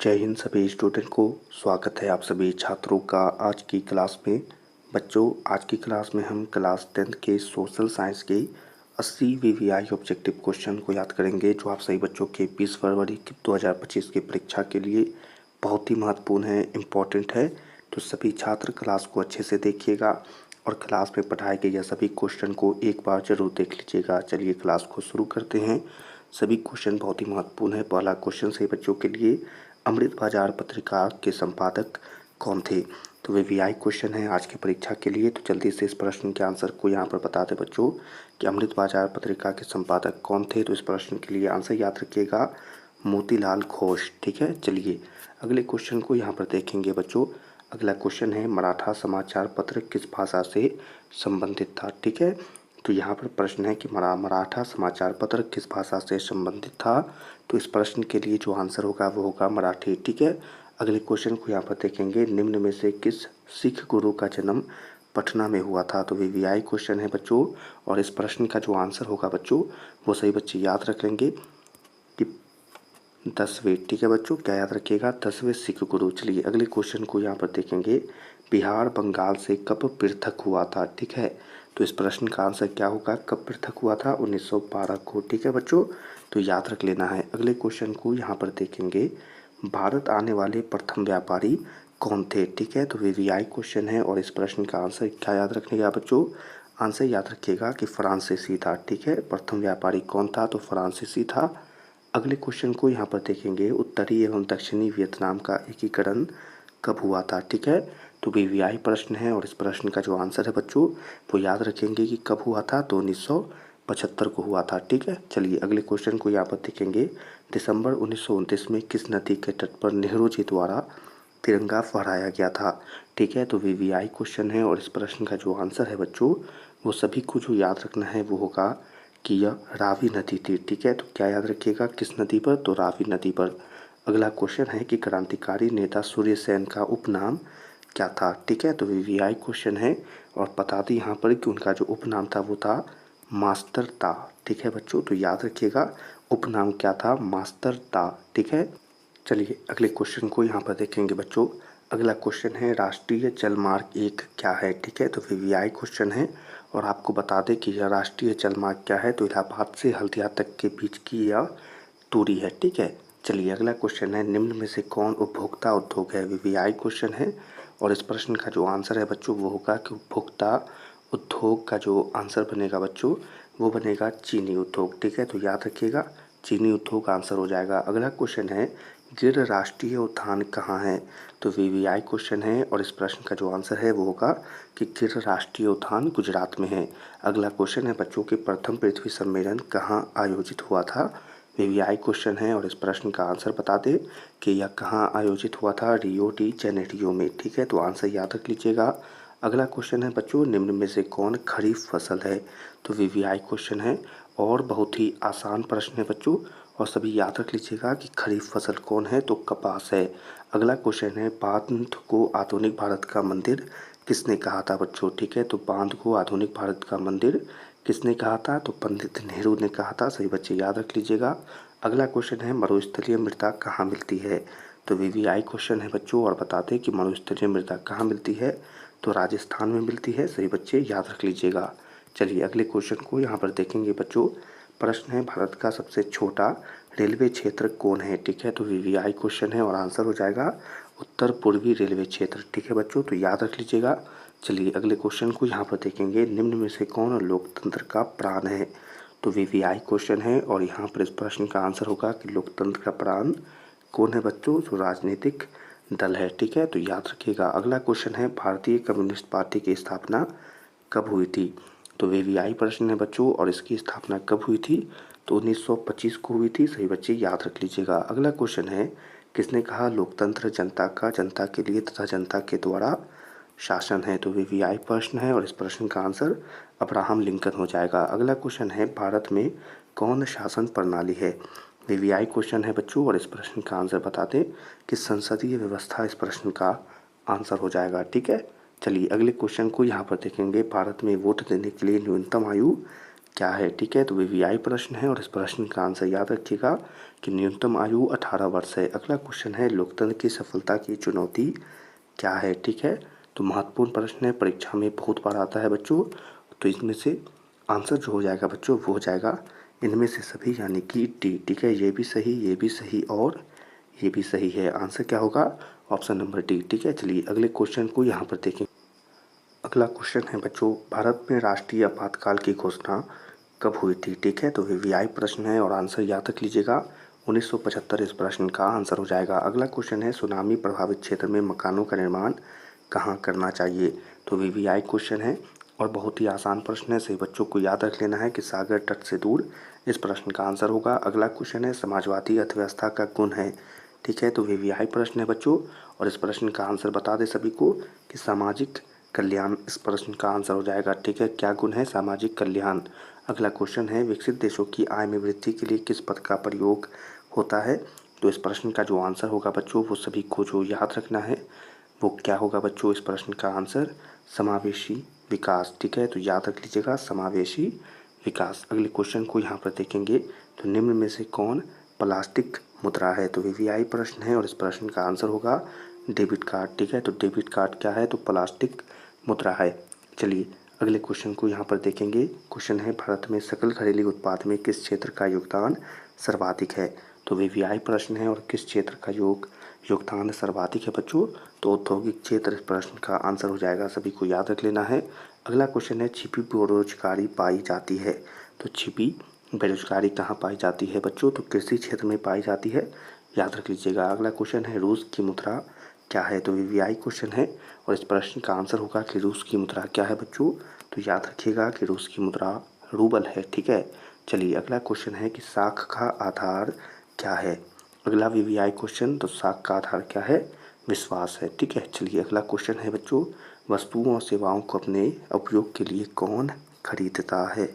जय हिंद सभी स्टूडेंट को। स्वागत है आप सभी छात्रों का आज की क्लास में। बच्चों, आज की क्लास में हम क्लास 10th के सोशल साइंस के 80 वीवीआई ऑब्जेक्टिव क्वेश्चन को याद करेंगे, जो आप सभी बच्चों के 20 फरवरी 2025 की परीक्षा के लिए बहुत ही महत्वपूर्ण है, इम्पोर्टेंट है। तो सभी छात्र क्लास को अच्छे से देखिएगा और क्लास में पढ़ाए गए सभी क्वेश्चन को एक बार जरूर देख लीजिएगा। चलिए क्लास को शुरू करते हैं। सभी क्वेश्चन बहुत ही महत्वपूर्ण है। पहला क्वेश्चन सही बच्चों के लिए, अमृत बाजार पत्रिका के संपादक कौन थे? तो वीवीआई क्वेश्चन है आज की परीक्षा के लिए। तो जल्दी से इस प्रश्न के आंसर को यहाँ पर बता दें बच्चों कि अमृत बाजार पत्रिका के संपादक कौन थे। तो इस प्रश्न के लिए आंसर याद रखिएगा, मोतीलाल घोष। ठीक है, चलिए अगले क्वेश्चन को यहाँ पर देखेंगे बच्चों। अगला क्वेश्चन है, मराठा समाचार पत्र किस भाषा से संबंधित था? ठीक है, तो यहाँ पर प्रश्न है कि मराठा समाचार पत्र किस भाषा से संबंधित था। तो इस प्रश्न के लिए जो आंसर होगा वो होगा मराठी। ठीक है, अगले क्वेश्चन को यहाँ पर देखेंगे, निम्न में से किस सिख गुरु का जन्म पटना में हुआ था? तो वीवीआई क्वेश्चन है बच्चों, और इस प्रश्न का जो आंसर होगा बच्चों वो सही बच्चे याद रख लेंगे कि 10वें। ठीक है बच्चों, क्या याद रखिएगा? 10वें सिख गुरु। चलिए अगले क्वेश्चन को यहाँ पर देखेंगे, बिहार बंगाल से कब पृथक हुआ था? ठीक है, तो इस प्रश्न का आंसर क्या होगा, कब पृथक हुआ था? 1912 को। ठीक है बच्चों, तो याद रख लेना है। अगले क्वेश्चन को यहाँ पर देखेंगे, भारत आने वाले प्रथम व्यापारी कौन थे? ठीक है, तो वीवीआई क्वेश्चन है और इस प्रश्न का आंसर क्या याद रखिएगा बच्चों? आंसर याद रखिएगा कि फ्रांसीसी था। ठीक है, प्रथम व्यापारी कौन था? तो फ्रांसीसी था। अगले क्वेश्चन को यहाँ पर देखेंगे, उत्तरी एवं दक्षिणी वियतनाम का एकीकरण कब हुआ था? ठीक है, तो वीवीआई प्रश्न है और इस प्रश्न का जो आंसर है बच्चों वो याद रखेंगे कि कब हुआ था। तो 1975 को हुआ था। ठीक है, चलिए अगले क्वेश्चन को यहाँ पर देखेंगे, दिसंबर 1929 में किस नदी के तट पर नेहरू जी द्वारा तिरंगा फहराया गया था? ठीक है, तो वीवीआई क्वेश्चन है और इस प्रश्न का जो आंसर है बच्चों वो सभी को जो याद रखना है वो होगा कि यह रावी नदी थी। ठीक है, तो क्या याद रखिएगा, किस नदी पर? तो रावी नदी पर। अगला क्वेश्चन है कि क्रांतिकारी नेता सूर्य सेन का उपनाम क्या था? ठीक है, तो वीवीआई क्वेश्चन है और बता दी यहाँ पर कि उनका जो उपनाम था वो था मास्टर ता। ठीक है बच्चों, तो याद रखिएगा उपनाम क्या था, मास्टर ता। ठीक है, चलिए अगले क्वेश्चन को यहाँ पर देखेंगे बच्चों। अगला क्वेश्चन है, राष्ट्रीय जलमार्ग एक क्या है? ठीक है, तो वीवीआई क्वेश्चन है और आपको बता दें कि यह राष्ट्रीय जलमार्ग क्या है। तो इलाहाबाद से हल्दिया तक के बीच की यह दूरी है। ठीक है, चलिए अगला क्वेश्चन है, निम्न में से कौन उपभोक्ता उद्योग है? वीवीआई क्वेश्चन है और इस प्रश्न का जो आंसर है बच्चों वो होगा कि उपभोक्ता उद्योग का जो आंसर बनेगा बच्चों वो बनेगा चीनी उद्योग। ठीक है, तो याद रखिएगा चीनी उद्योग आंसर हो जाएगा। अगला क्वेश्चन है, गिर राष्ट्रीय उद्यान कहाँ है? तो वीवीआई क्वेश्चन है और इस प्रश्न का जो आंसर है वो होगा कि गिर राष्ट्रीय उद्यान गुजरात में है। अगला क्वेश्चन है बच्चों के प्रथम पृथ्वी सम्मेलन कहाँ आयोजित हुआ था? वीवीआई क्वेश्चन है और इस प्रश्न का आंसर बता दें कि यह कहाँ आयोजित हुआ था, रियो डी जेनेरियो में। ठीक है, तो आंसर याद रख लीजिएगा। अगला क्वेश्चन है बच्चों, निम्न में से कौन खरीफ फसल है? तो वीवीआई क्वेश्चन है और बहुत ही आसान प्रश्न है बच्चों और सभी याद रख लीजिएगा कि खरीफ फसल कौन है, तो कपास है। अगला क्वेश्चन है, बांध को आधुनिक भारत का मंदिर किसने कहा था बच्चों? ठीक है, तो बांध को आधुनिक भारत का मंदिर किसने कहा था? तो पंडित नेहरू ने कहा था। सही बच्चे याद रख लीजिएगा। अगला क्वेश्चन है, मरुस्थलीय मृदा कहाँ मिलती है? तो वीवीआई क्वेश्चन है बच्चों और बताते हैं कि मरुस्थलीय मृदा कहाँ मिलती है। तो राजस्थान में मिलती है। सही बच्चे याद रख लीजिएगा। चलिए अगले क्वेश्चन को यहाँ पर देखेंगे बच्चों। प्रश्न है, भारत का सबसे छोटा रेलवे क्षेत्र कौन है? ठीक है, तो वीवीआई क्वेश्चन है और आंसर हो जाएगा उत्तर पूर्वी रेलवे क्षेत्र। ठीक है बच्चों, तो याद रख लीजिएगा। चलिए अगले क्वेश्चन को यहाँ पर देखेंगे, निम्न में से कौन लोकतंत्र का प्राण है? तो वीवीआई क्वेश्चन है और यहाँ पर इस प्रश्न का आंसर होगा कि लोकतंत्र का प्राण कौन है बच्चों? जो राजनीतिक दल है। ठीक है, तो याद रखिएगा। अगला क्वेश्चन है, भारतीय कम्युनिस्ट पार्टी की स्थापना कब हुई थी? तो वीवीआई प्रश्न है बच्चों और इसकी स्थापना कब हुई थी? तो 1925 को हुई थी। सही बच्चे याद रख लीजिएगा। अगला क्वेश्चन है, किसने कहा लोकतंत्र जनता का, जनता के लिए तथा जनता के द्वारा शासन है? तो वीवीआई प्रश्न है और इस प्रश्न का आंसर अब्राहम लिंकन हो जाएगा। अगला क्वेश्चन है, भारत में कौन शासन प्रणाली है? वीवीआई क्वेश्चन है बच्चों और इस प्रश्न का आंसर बता दें कि संसदीय व्यवस्था इस प्रश्न का आंसर हो जाएगा। ठीक है, चलिए अगले क्वेश्चन को यहाँ पर देखेंगे, भारत में वोट देने के लिए न्यूनतम आयु क्या है? ठीक है, तो वीवीआई प्रश्न है और इस प्रश्न का आंसर याद रखिएगा कि न्यूनतम आयु 18 वर्ष है। अगला क्वेश्चन है लोकतंत्र की सफलता की चुनौती क्या है, ठीक है। तो महत्वपूर्ण प्रश्न है, परीक्षा में बहुत बार आता है बच्चों। तो इसमें से आंसर जो हो जाएगा बच्चों वो हो जाएगा इनमें से सभी, यानी कि डी, ठीक है। ये भी सही, ये भी सही और ये भी सही है। आंसर क्या होगा? ऑप्शन नंबर डी, ठीक है। चलिए अगले क्वेश्चन को यहाँ पर देखें। अगला क्वेश्चन है बच्चों, भारत में राष्ट्रीय आपातकाल की घोषणा कब हुई थी, ठीक है। तो वीवीआई प्रश्न है और आंसर याद रख लीजिएगा 1975 इस प्रश्न का आंसर हो जाएगा। अगला क्वेश्चन है सुनामी प्रभावित क्षेत्र में मकानों का निर्माण कहाँ करना चाहिए। तो वीवीआई क्वेश्चन है और बहुत ही आसान प्रश्न है, सही बच्चों को याद रख लेना है कि सागर तट से दूर इस प्रश्न का आंसर होगा। अगला क्वेश्चन है समाजवादी अर्थव्यवस्था का गुण है, ठीक है। तो वीवीआई प्रश्न है बच्चों और इस प्रश्न का आंसर बता दें सभी को कि सामाजिक कल्याण इस प्रश्न का आंसर हो जाएगा, ठीक है। क्या गुण है? सामाजिक कल्याण। अगला क्वेश्चन है विकसित देशों की आय में वृद्धि के लिए किस पद का प्रयोग होता है। तो इस प्रश्न का जो आंसर होगा बच्चों वो सभी को जो याद रखना है वो क्या होगा बच्चों, इस प्रश्न का आंसर समावेशी विकास, ठीक है। तो याद रख लीजिएगा समावेशी विकास। अगले क्वेश्चन को यहाँ पर देखेंगे। तो निम्न में से कौन प्लास्टिक मुद्रा है। तो वीवीआई प्रश्न है और इस प्रश्न का आंसर होगा डेबिट कार्ड, ठीक है। तो डेबिट कार्ड क्या है? तो प्लास्टिक मुद्रा है। चलिए अगले क्वेश्चन को यहाँ पर देखेंगे। क्वेश्चन है भारत में सकल घरेलू उत्पाद में किस क्षेत्र का योगदान सर्वाधिक है। तो वीवीआई प्रश्न है और किस क्षेत्र का योगदान सर्वाधिक है बच्चों। तो औद्योगिक क्षेत्र इस प्रश्न का आंसर हो जाएगा, सभी को याद रख लेना है। अगला क्वेश्चन है छिपी बेरोजगारी पाई जाती है। तो छिपी बेरोजगारी कहाँ पाई जाती है बच्चों। तो कृषि क्षेत्र में पाई जाती है, याद रख लीजिएगा। अगला क्वेश्चन है रूस की मुद्रा क्या है। तो वीवीआई क्वेश्चन है और इस प्रश्न का आंसर होगा कि रूस की मुद्रा क्या है बच्चों। तो याद रखिएगा कि रूस की मुद्रा रूबल है, ठीक है। चलिए अगला क्वेश्चन है कि साख का आधार क्या है। अगला वीवीआई क्वेश्चन, तो साख का आधार क्या है? विश्वास है, ठीक है। चलिए अगला क्वेश्चन है बच्चों, वस्तुओं और सेवाओं को अपने उपयोग के लिए कौन खरीदता है।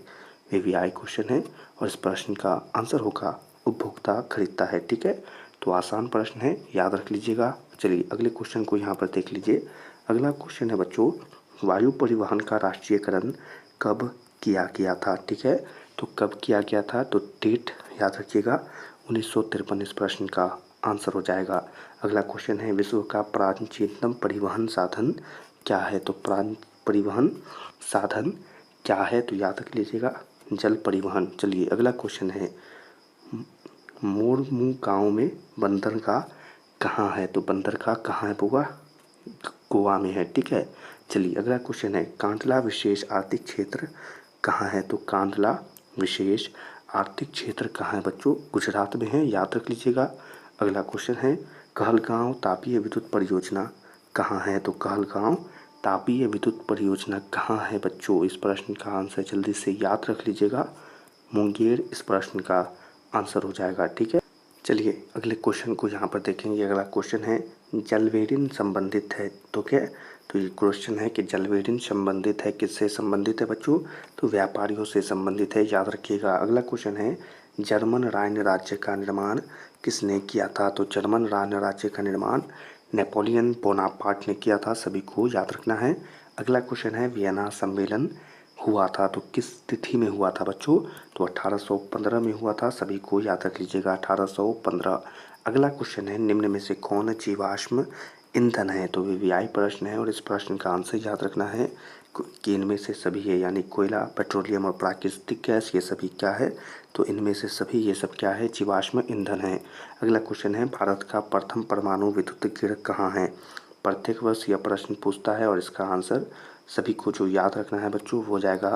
वीवीआई क्वेश्चन है और इस प्रश्न का आंसर होगा उपभोक्ता खरीदता है, ठीक है। तो आसान प्रश्न है, याद रख लीजिएगा। चलिए अगले क्वेश्चन को यहाँ पर देख लीजिए। अगला क्वेश्चन है बच्चों, वायु परिवहन का राष्ट्रीयकरण कब किया गया था, ठीक है। तो कब किया गया था? तो डेट याद रखिएगा 1953 इस प्रश्न का आंसर हो जाएगा। अगला क्वेश्चन है विश्व का प्राचीनतम परिवहन साधन क्या है। तो परिवहन साधन क्या है? तो याद रख लीजिएगा जल परिवहन। चलिए अगला क्वेश्चन है मोरमू गांव में बंदरगाह कहाँ है। तो बंदरगाह कहाँ है बुआ? गोवा में है, ठीक है। चलिए अगला क्वेश्चन है कांडला विशेष आर्थिक क्षेत्र कहाँ है। तो कांडला विशेष आर्थिक क्षेत्र कहाँ है बच्चों? गुजरात में है, याद रख लीजिएगा। अगला क्वेश्चन है कहलगांव तापीय विद्युत परियोजना कहाँ है। तो कहलगांव तापीय विद्युत परियोजना कहाँ है बच्चों? इस प्रश्न का आंसर जल्दी से याद रख लीजिएगा, मुंगेर इस प्रश्न का आंसर हो जाएगा, ठीक है। चलिए अगले क्वेश्चन को यहाँ पर देखेंगे। अगला क्वेश्चन है जलवेरिन संबंधित है तो क्या। तो ये क्वेश्चन है कि जलवेरिन संबंधित है, किससे संबंधित है बच्चों? तो व्यापारियों से संबंधित है, याद रखिएगा। अगला क्वेश्चन है जर्मन राण्य राज्य का निर्माण किसने किया था। तो जर्मन राण्य राज्य का निर्माण नेपोलियन बोनापार्ट ने किया था, सभी को याद रखना है। अगला क्वेश्चन है वियना सम्मेलन हुआ था तो किस तिथि में हुआ था बच्चों? तो 1815 में हुआ था, सभी को याद रख लीजिएगा 1815। अगला क्वेश्चन है निम्न में से कौन जीवाश्म ईंधन है। तो वीवीआई प्रश्न है और इस प्रश्न का आंसर याद रखना है कि इनमें से सभी है, यानी कोयला, पेट्रोलियम और प्राकृतिक गैस ये सभी क्या है। तो इनमें से सभी ये सब क्या है? जीवाश्म ईंधन है। अगला क्वेश्चन है भारत का प्रथम परमाणु विद्युत गृह कहाँ है। प्रत्येक वर्ष यह प्रश्न पूछता है और इसका आंसर सभी को जो याद रखना है बच्चों वो हो जाएगा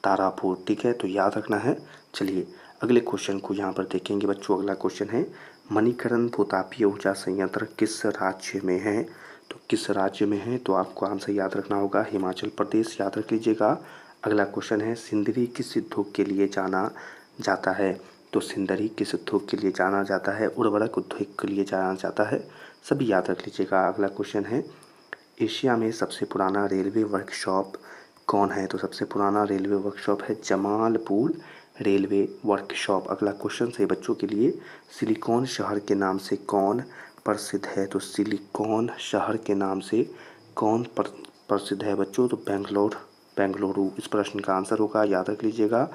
तारापुर, ठीक है। तो याद रखना है। चलिए अगले क्वेश्चन को यहाँ पर देखेंगे बच्चों। अगला क्वेश्चन है मणिकरण भूतापीय ऊर्जा संयंत्र किस राज्य में है। तो किस राज्य में है? तो आपको आंसर याद रखना होगा हिमाचल प्रदेश, याद रख लीजिएगा। अगला क्वेश्चन है सिंदरी किस उद्योग के लिए जाना जाता है। तो सिंदरी किस उद्योग के लिए जाना जाता है? उर्वरक उद्योग के लिए जाना जाता है, सभी याद रख लीजिएगा। अगला क्वेश्चन है एशिया में सबसे पुराना रेलवे वर्कशॉप कौन है। तो सबसे पुराना रेलवे वर्कशॉप है जमालपुर रेलवे वर्कशॉप। अगला क्वेश्चन से बच्चों के लिए सिलिकॉन शहर के नाम से कौन प्रसिद्ध है। तो सिलिकॉन शहर के नाम से कौन प्रसिद्ध है बच्चों? तो बेंगलुरु इस प्रश्न का आंसर होगा, याद रख लीजिएगा।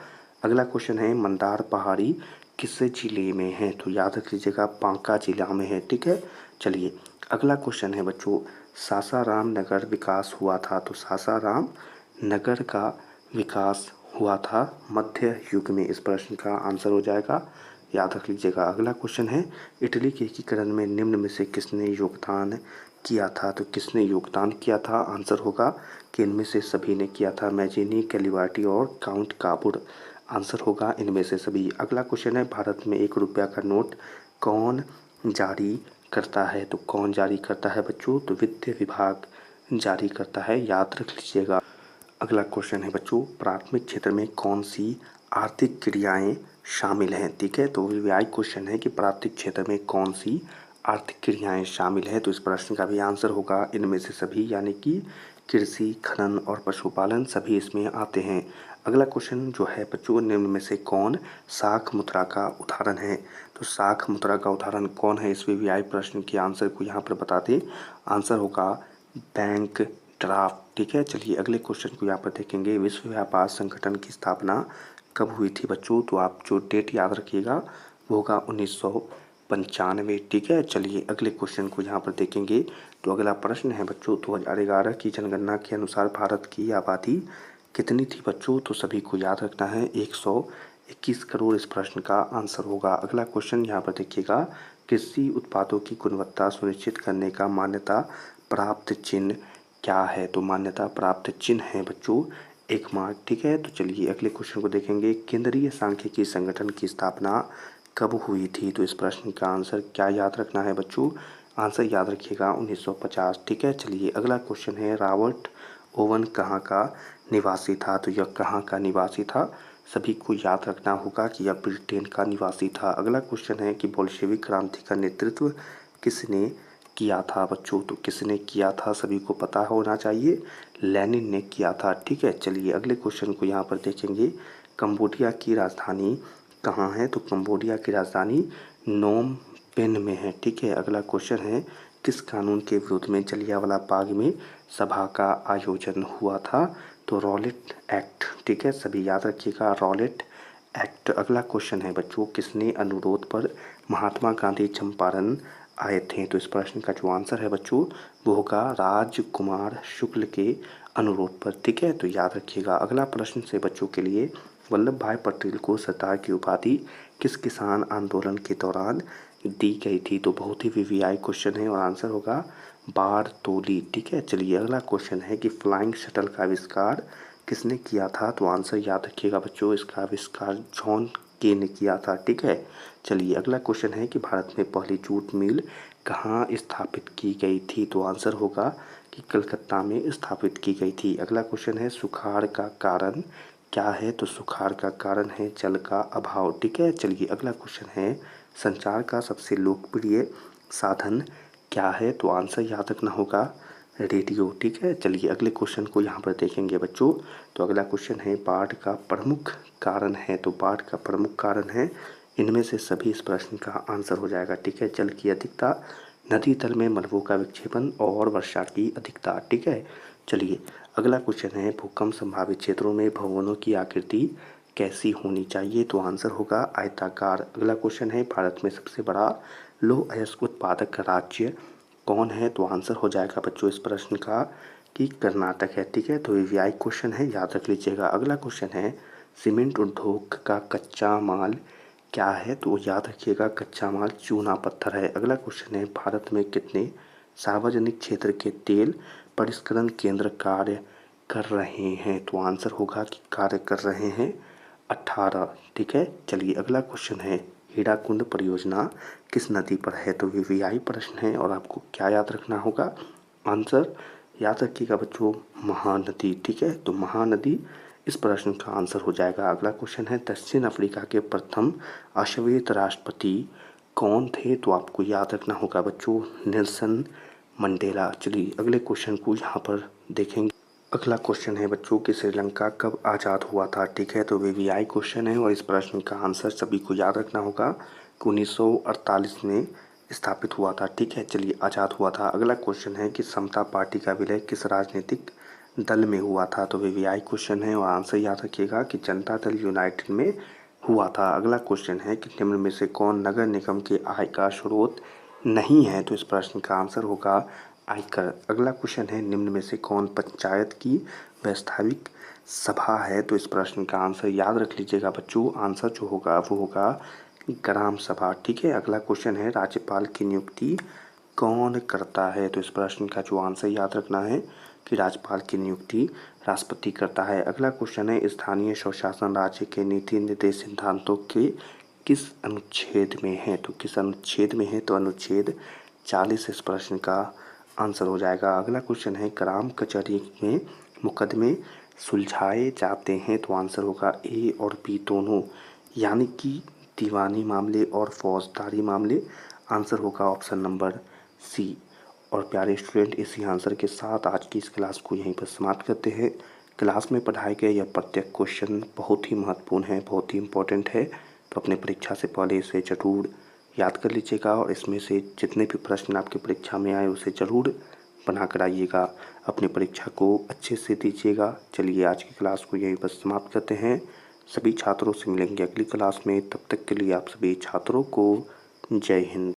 अगला क्वेश्चन है मंदार पहाड़ी किस जिले में है? तो याद रख लीजिएगा बांका जिला में है। ठीक है, चलिए अगला क्वेश्चन है बच्चों, सासाराम नगर विकास हुआ था। तो सासाराम नगर का विकास हुआ था मध्य युग में। इस प्रश्न का आंसर हो जाएगा, याद रख लीजिएगा। अगला क्वेश्चन है, इटली के एकीकरण में निम्न में से किसने योगदान किया था? तो किसने योगदान किया था? आंसर होगा कि इनमें से सभी ने किया था, मैजिनी, कैलिवाटी और काउंट काबुर। आंसर होगा इनमें से सभी। अगला क्वेश्चन है, भारत में 1 रुपया का नोट कौन जारी करता है? तो कौन जारी करता है बच्चों? तो वित्त विभाग जारी करता है, याद रख लीजिएगा। अगला क्वेश्चन है बच्चों, प्राथमिक क्षेत्र में कौन सी आर्थिक क्रियाएं शामिल हैं? ठीक है, तो व्यय क्वेश्चन है कि प्राथमिक क्षेत्र में कौन सी आर्थिक क्रियाएं शामिल है। तो इस प्रश्न का भी आंसर होगा इनमें से सभी, यानी कि कृषि, खनन और पशुपालन सभी इसमें आते हैं। अगला क्वेश्चन जो है बच्चों, निम्न में से कौन साख मुद्रा का उदाहरण है? तो साख मुद्रा का उदाहरण कौन है? इस व्यय प्रश्न के आंसर को यहाँ पर बता दें। आंसर होगा बैंक ड्राफ्ट। ठीक है, चलिए अगले क्वेश्चन को यहाँ पर देखेंगे, विश्व व्यापार संगठन की स्थापना कब हुई थी बच्चों? तो आप जो डेट याद रखिएगा वो होगा 1995। ठीक है, चलिए अगले क्वेश्चन को यहाँ पर देखेंगे। तो अगला प्रश्न है बच्चों, 2011 की जनगणना के अनुसार भारत की आबादी कितनी थी बच्चों? तो सभी को याद रखना है 121 करोड़ इस प्रश्न का आंसर होगा। अगला क्वेश्चन यहाँ पर देखिएगा, कृषि उत्पादों की गुणवत्ता सुनिश्चित करने का मान्यता प्राप्त चिन्ह क्या है? तो मान्यता प्राप्त चिन्ह है बच्चों एक मार्क। ठीक है, तो चलिए अगले क्वेश्चन को देखेंगे, केंद्रीय सांख्यिकी संगठन की स्थापना कब हुई थी? तो इस प्रश्न का आंसर क्या याद रखना है बच्चों? आंसर याद रखिएगा 1950। ठीक है, चलिए अगला क्वेश्चन है, रॉबर्ट ओवन कहाँ का निवासी था? तो यह कहाँ का निवासी था? सभी को याद रखना होगा कि यह ब्रिटेन का निवासी था। अगला क्वेश्चन है कि बोल्शेविक क्रांति का नेतृत्व किसने किया था बच्चों? तो किसने किया था सभी को पता होना चाहिए, लेनिन ने किया था। ठीक है, चलिए अगले क्वेश्चन को यहाँ पर देखेंगे, कंबोडिया की राजधानी कहाँ है? तो कंबोडिया की राजधानी नोम पेन में है। ठीक है, अगला क्वेश्चन है, किस कानून के विरोध में जलियांवाला बाग में सभा का आयोजन हुआ था? तो रॉलेट एक्ट। ठीक है, सभी याद रखिएगा रॉलेट एक्ट। अगला क्वेश्चन है बच्चों, किसने अनुरोध पर महात्मा गांधी चंपारण आए थे? तो इस प्रश्न का जो आंसर है बच्चों वो होगा राजकुमार शुक्ल के अनुरोध पर। ठीक है, तो याद रखिएगा। अगला प्रश्न से बच्चों के लिए, वल्लभ भाई पटेल को सरदार की उपाधि किस किसान आंदोलन के दौरान दी गई थी? तो बहुत ही वीवीआई क्वेश्चन है और आंसर होगा बारतोली। ठीक है, चलिए अगला क्वेश्चन है कि फ्लाइंग शटल का आविष्कार किसने किया था? तो आंसर याद रखिएगा बच्चों, इसका आविष्कार जॉन के ने किया था। ठीक है, चलिए अगला क्वेश्चन है कि भारत में पहली जूट मिल कहाँ स्थापित की गई थी? तो आंसर होगा कि कलकत्ता में स्थापित की गई थी। अगला क्वेश्चन है, सुखाड़ का कारण क्या है? तो सुखाड़ का कारण है जल का अभाव। ठीक है, चलिए अगला क्वेश्चन है, संचार का सबसे लोकप्रिय साधन क्या है? तो आंसर याद रखना होगा रेडियो। ठीक है, चलिए अगले क्वेश्चन को यहाँ पर देखेंगे बच्चों। तो अगला क्वेश्चन है, बाढ़ का प्रमुख कारण है? तो बाढ़ का प्रमुख कारण है इनमें से सभी, इस प्रश्न का आंसर हो जाएगा। ठीक है, जल की अधिकता, नदी तल में मलबों का विक्षेपण और वर्षा की अधिकता। ठीक है, चलिए अगला क्वेश्चन है, भूकंप संभावित क्षेत्रों में भवनों की आकृति कैसी होनी चाहिए? तो आंसर होगा आयताकार। अगला क्वेश्चन है, भारत में सबसे बड़ा लौह अयस्क उत्पादक राज्य कौन है? तो आंसर हो जाएगा बच्चों इस प्रश्न का कि कर्नाटक है। ठीक है, तो वीवीआई क्वेश्चन है, याद रख लीजिएगा। अगला क्वेश्चन है, सीमेंट उद्योग का कच्चा माल क्या है? तो याद रखिएगा कच्चा माल चूना पत्थर है। अगला क्वेश्चन है, भारत में कितने सार्वजनिक क्षेत्र के तेल परिष्करण केंद्र कार्य कर रहे हैं? तो आंसर होगा कि कार्य कर रहे हैं 18। ठीक है, चलिए अगला क्वेश्चन है, हीराकुंड परियोजना किस नदी पर है? तो वीवीआई प्रश्न है और आपको क्या याद रखना होगा? आंसर याद रखिएगा बच्चों महानदी। ठीक है, तो महानदी इस प्रश्न का आंसर हो जाएगा। अगला क्वेश्चन है, दक्षिण अफ्रीका के प्रथम अश्वेत राष्ट्रपति कौन थे? तो आपको याद रखना होगा बच्चों नेल्सन मंडेला। चलिए अगले क्वेश्चन को यहाँ पर देखेंगे। अगला क्वेश्चन है बच्चों कि श्रीलंका कब आज़ाद हुआ था? ठीक है, तो वीवीआई क्वेश्चन है और इस प्रश्न का आंसर सभी को याद रखना होगा कि 1948 में स्थापित हुआ था। ठीक है, चलिए आज़ाद हुआ था। अगला क्वेश्चन है कि समता पार्टी का विलय किस राजनीतिक दल में हुआ था? तो वीवीआई क्वेश्चन है और आंसर याद रखिएगा कि जनता दल यूनाइटेड में हुआ था। अगला क्वेश्चन है कि निम्न में से कौन नगर निगम के आय का स्रोत नहीं है, तो इस प्रश्न का आंसर होगा आयकर। अगला क्वेश्चन है निम्न में से कौन पंचायत की वास्तविक सभा है, तो इस प्रश्न का आंसर याद रख लीजिएगा बच्चों, आंसर जो होगा वो होगा ग्राम सभा। ठीक है। अगला क्वेश्चन है राज्यपाल की नियुक्ति कौन करता है, तो इस प्रश्न का जो आंसर याद रखना है कि राज्यपाल की नियुक्ति राष्ट्रपति करता है। अगला क्वेश्चन है स्थानीय स्वशासन राज्य के नीति निर्देश सिद्धांतों के किस अनुच्छेद में है, तो किस अनुच्छेद में है, तो अनुच्छेद 40 इस प्रश्न का आंसर हो जाएगा। अगला क्वेश्चन है ग्राम कचहरी में मुकदमे सुलझाए जाते हैं, तो आंसर होगा ए और बी दोनों, यानी कि दीवानी मामले और फौजदारी मामले। आंसर होगा ऑप्शन नंबर सी। और प्यारे स्टूडेंट, इसी आंसर के साथ आज की इस क्लास को यहीं पर समाप्त करते हैं। क्लास में पढ़ाए गए यह प्रत्येक क्वेश्चन बहुत ही महत्वपूर्ण है, बहुत ही इम्पोर्टेंट है, तो अपने परीक्षा से पहले इसे ज़रूर याद कर लीजिएगा और इसमें से जितने भी प्रश्न आपकी परीक्षा में आए उसे ज़रूर बना कर आइएगा, अपनी परीक्षा को अच्छे से दीजिएगा। चलिए आज की क्लास को यहीं पर समाप्त करते हैं। सभी छात्रों से मिलेंगे अगली क्लास में, तब तक के लिए आप सभी छात्रों को जय हिंद।